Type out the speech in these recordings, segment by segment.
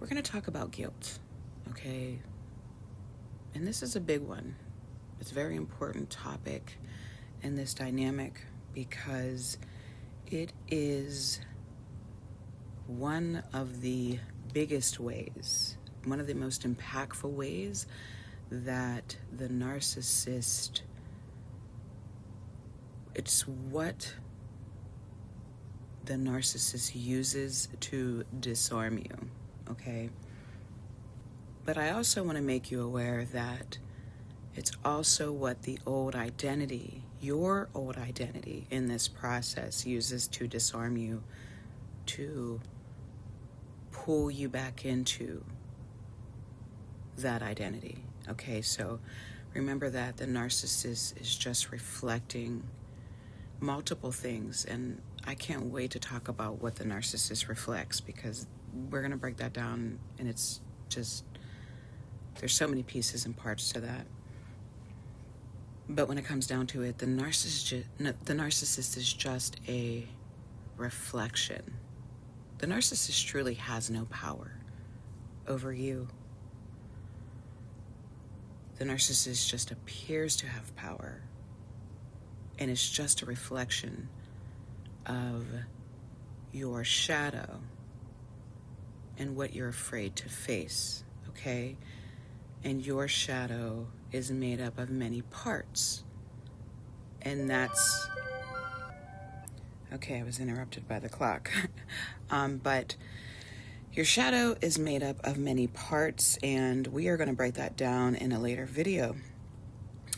we're going to talk about guilt, okay? And this is a big one. It's a very important topic in this dynamic because it is one of the biggest ways, one of the most impactful ways that the narcissist, it's what the narcissist uses to disarm you, okay? But I also want to make you aware that it's also what the old identity, your old identity in this process uses to disarm you, to pull you back into that identity, okay? So remember that the narcissist is just reflecting multiple things, and I can't wait to talk about what the narcissist reflects, because we're going to break that down, and it's just, there's so many pieces and parts to that. But when it comes down to it, the narcissist is just a reflection. The narcissist truly has no power over you. The narcissist just appears to have power, and it's just a reflection of your shadow and what you're afraid to face, okay? And your shadow is made up of many parts. And that's... Okay, I was interrupted by the clock. But your shadow is made up of many parts, and we are going to break that down in a later video.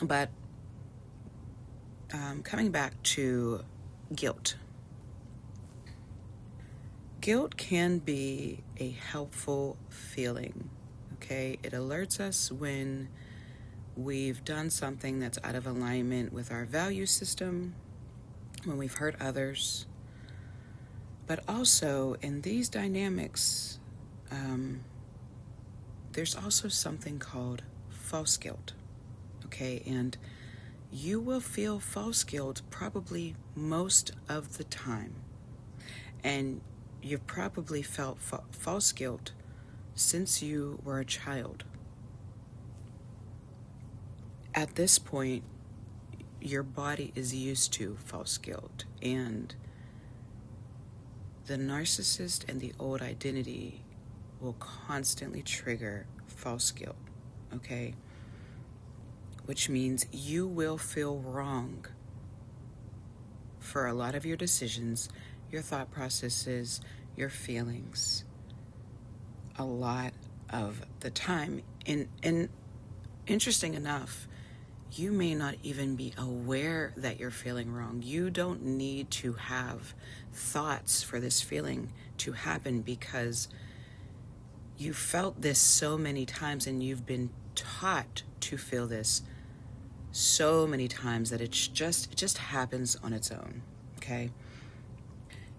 But coming back to guilt. Guilt can be a helpful feeling, okay? It alerts us when we've done something that's out of alignment with our value system, when we've hurt others. But also in these dynamics, there's also something called false guilt, okay? And you will feel false guilt probably most of the time. And you've probably felt false guilt since you were a child. At this point, your body is used to false guilt, and the narcissist and the old identity will constantly trigger false guilt, okay? Which means you will feel wrong for a lot of your decisions, your thought processes, your feelings, a lot of the time. And interesting enough, you may not even be aware that you're feeling wrong. You don't need to have thoughts for this feeling to happen, because you felt this so many times and you've been taught to feel this so many times that it just happens on its own, okay?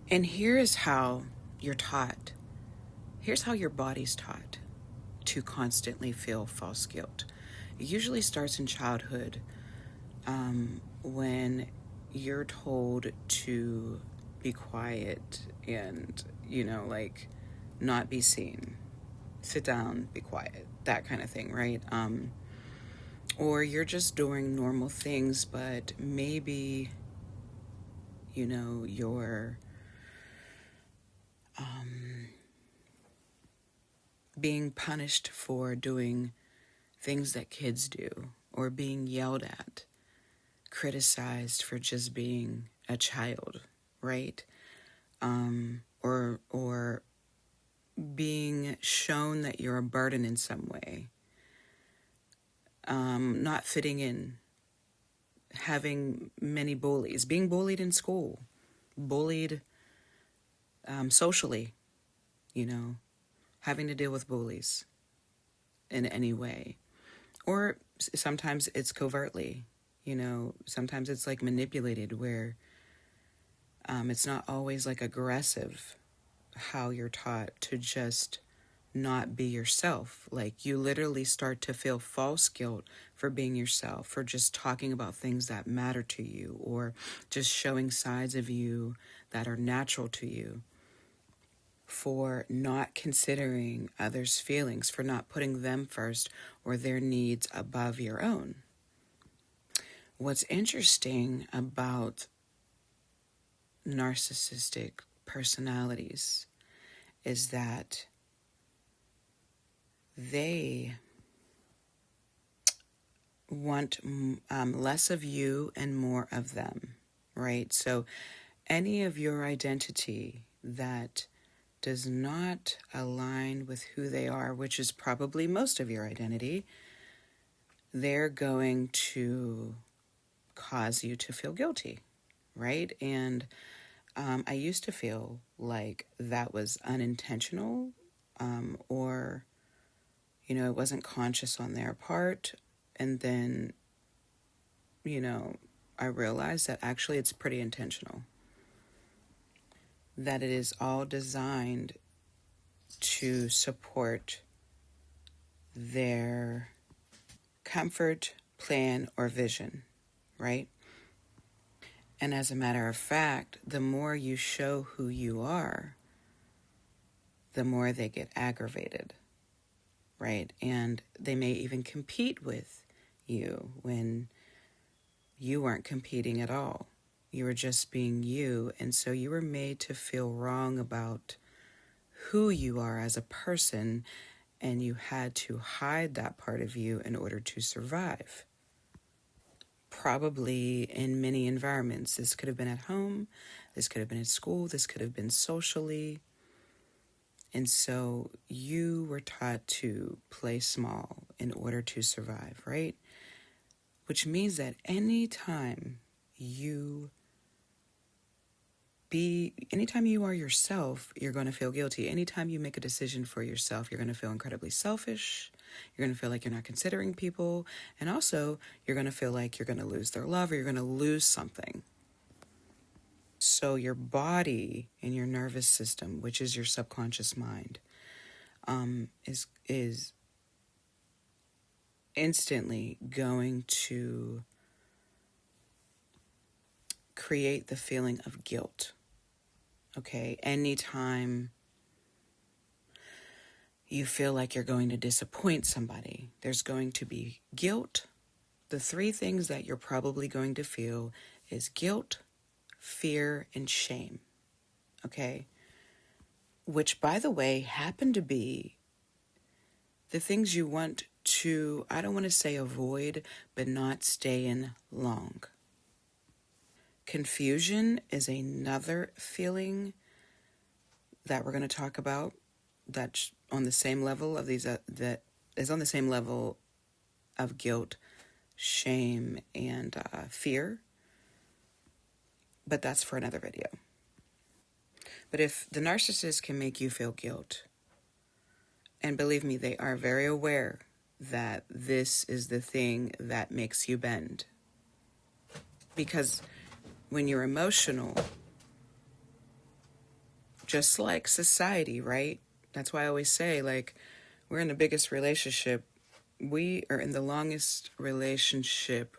And here is how you're taught. Here's how your body's taught to constantly feel false guilt. It usually starts in childhood, when you're told to be quiet and, not be seen. Sit down, be quiet, that kind of thing, right? Or you're just doing normal things, but maybe, you're being punished for doing things that kids do, or being yelled at, criticized for just being a child, right? Or being shown that you're a burden in some way, not fitting in, having many bullies, being bullied in school, bullied socially, having to deal with bullies in any way. Or sometimes it's covertly, sometimes it's like manipulated, where it's not always like aggressive, how you're taught to just not be yourself. Like, you literally start to feel false guilt for being yourself, for just talking about things that matter to you, or just showing sides of you that are natural to you. for not considering others' feelings, for not putting them first or their needs above your own. What's interesting about narcissistic personalities is that they want less of you and more of them, right? So any of your identity that does not align with who they are, which is probably most of your identity, they're going to cause you to feel guilty, right? And I used to feel like that was unintentional, or, it wasn't conscious on their part. And then, I realized that actually it's pretty intentional, that it is all designed to support their comfort, plan, or vision, right? And as a matter of fact, the more you show who you are, the more they get aggravated, right? And they may even compete with you when you weren't competing at all. You were just being you. And so you were made to feel wrong about who you are as a person, and you had to hide that part of you in order to survive. Probably in many environments. This could have been at home, this could have been at school, this could have been socially. And so you were taught to play small in order to survive, right? Which means that anytime you are yourself, you're going to feel guilty. Anytime you make a decision for yourself, you're going to feel incredibly selfish. You're going to feel like you're not considering people. And also, you're going to feel like you're going to lose their love, or you're going to lose something. So your body and your nervous system, which is your subconscious mind, is instantly going to create the feeling of guilt. Okay, anytime you feel like you're going to disappoint somebody, there's going to be guilt. The three things that you're probably going to feel is guilt, fear, and shame. Okay? Which, by the way, happen to be the things you want to, I don't want to say avoid, but not stay in long. Confusion is another feeling that we're going to talk about that's on the same level of these, that is on the same level of guilt, shame, and fear. But that's for another video. But if the narcissist can make you feel guilt, and believe me, they are very aware that this is the thing that makes you bend. Because when you're emotional, just like society, right? That's why I always say, like, we're in the biggest relationship. We are in the longest relationship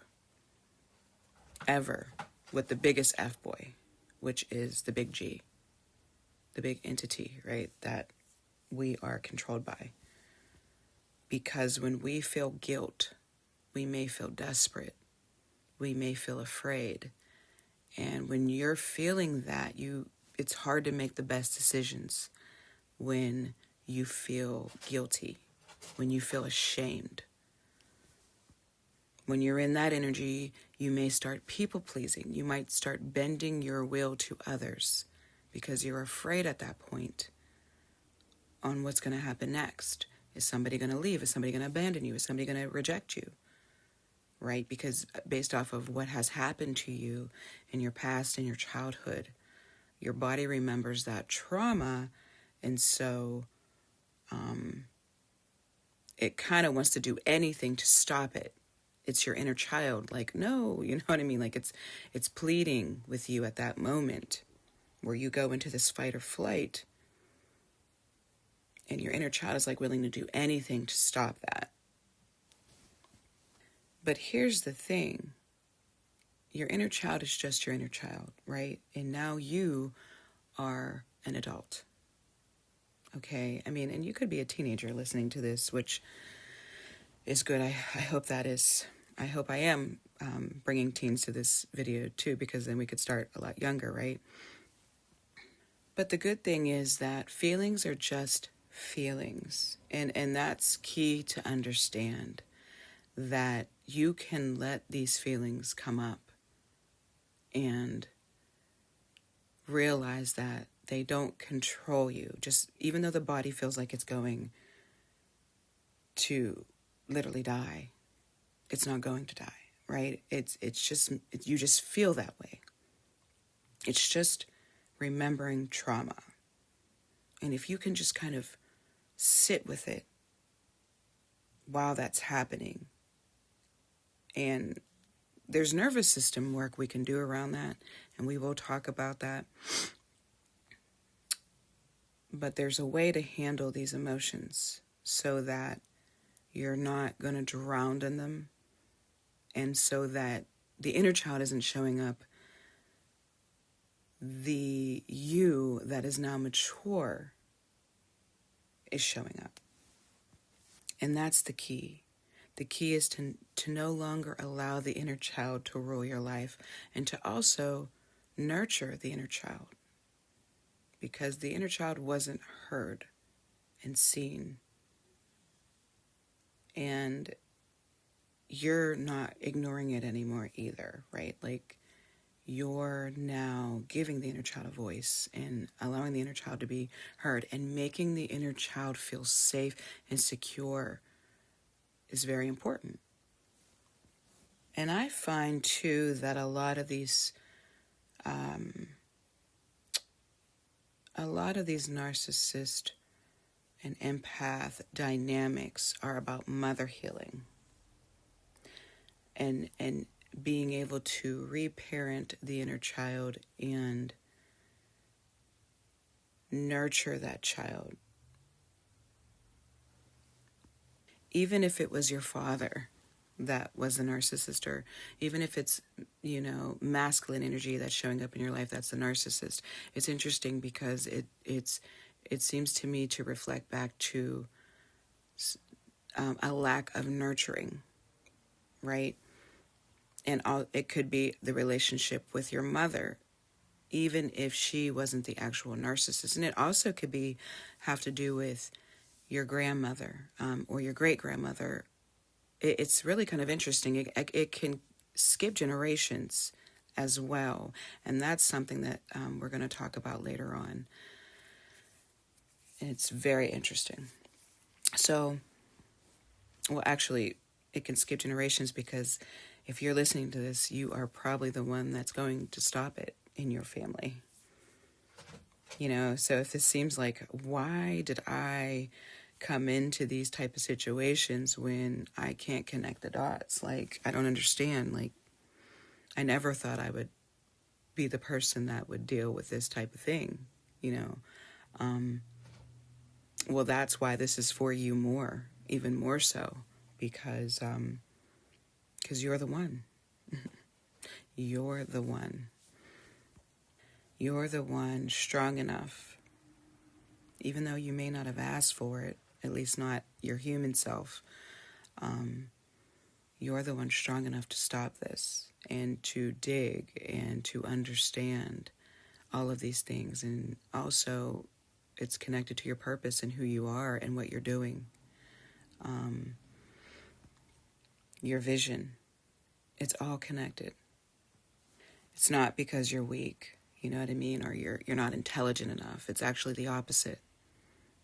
ever with the biggest F-boy, which is the big G, the big entity, right, that we are controlled by. Because when we feel guilt, we may feel desperate. We may feel afraid. And when you're feeling that, it's hard to make the best decisions when you feel guilty, when you feel ashamed. When you're in that energy, you may start people-pleasing. You might start bending your will to others because you're afraid at that point on what's going to happen next. Is somebody going to leave? Is somebody going to abandon you? Is somebody going to reject you? Right? Because based off of what has happened to you in your past and your childhood, your body remembers that trauma, and so it kind of wants to do anything to stop it. It's your inner child, like, no, you know what I mean? Like it's pleading with you at that moment where you go into this fight or flight, and your inner child is like willing to do anything to stop that. But here's the thing. Your inner child is just your inner child, right? And now you are an adult. Okay, I mean, and you could be a teenager listening to this, which is good. I hope that is, I hope I am bringing teens to this video too, because then we could start a lot younger, right? But the good thing is that feelings are just feelings. And that's key to understand, that you can let these feelings come up and realize that they don't control you. Just even though the body feels like it's going to literally die, it's not going to die, right? You just feel that way. It's just remembering trauma. And if you can just kind of sit with it while that's happening, and there's nervous system work we can do around that, and we will talk about that. But there's a way to handle these emotions so that you're not going to drown in them, and so that the inner child isn't showing up. The you that is now mature is showing up. And that's the key. The key is to no longer allow the inner child to rule your life, and to also nurture the inner child, because the inner child wasn't heard and seen. And you're not ignoring it anymore either, right? Like, you're now giving the inner child a voice and allowing the inner child to be heard, and making the inner child feel safe and secure is very important. And I find too that a lot of these narcissist and empath dynamics are about mother healing, and being able to reparent the inner child and nurture that child. Even if it was your father that was the narcissist, or even if it's, masculine energy that's showing up in your life that's the narcissist. It's interesting because it seems to me to reflect back to a lack of nurturing, right? And it could be the relationship with your mother, even if she wasn't the actual narcissist. And it also could have to do with your grandmother or your great-grandmother. It's really kind of interesting. It can skip generations as well. And that's something that we're going to talk about later on. And it's very interesting. So, well, actually, it can skip generations, because if you're listening to this, you are probably the one that's going to stop it in your family. So if this seems like, why did I come into these type of situations when I can't connect the dots? Like, I don't understand. Like, I never thought I would be the person that would deal with this type of thing, well, that's why this is for you even more so, because you're the one. You're the one. You're the one strong enough, even though you may not have asked for it, at least not your human self. You're the one strong enough to stop this, and to dig and to understand all of these things. And also, it's connected to your purpose and who you are and what you're doing. Your vision. It's all connected. It's not because you're weak, you know what I mean, or you're not intelligent enough. It's actually the opposite,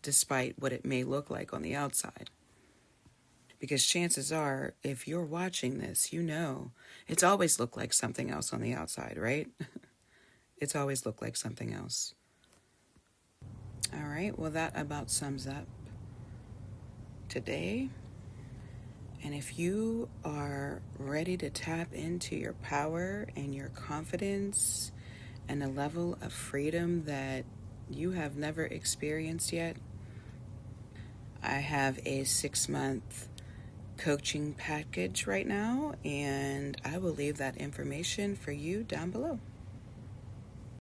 despite what it may look like on the outside. Because chances are, if you're watching this, it's always looked like something else on the outside, right? It's always looked like something else. All right, well, that about sums up today. And if you are ready to tap into your power and your confidence and a level of freedom that you have never experienced yet, I have a 6-month coaching package right now, and I will leave that information for you down below.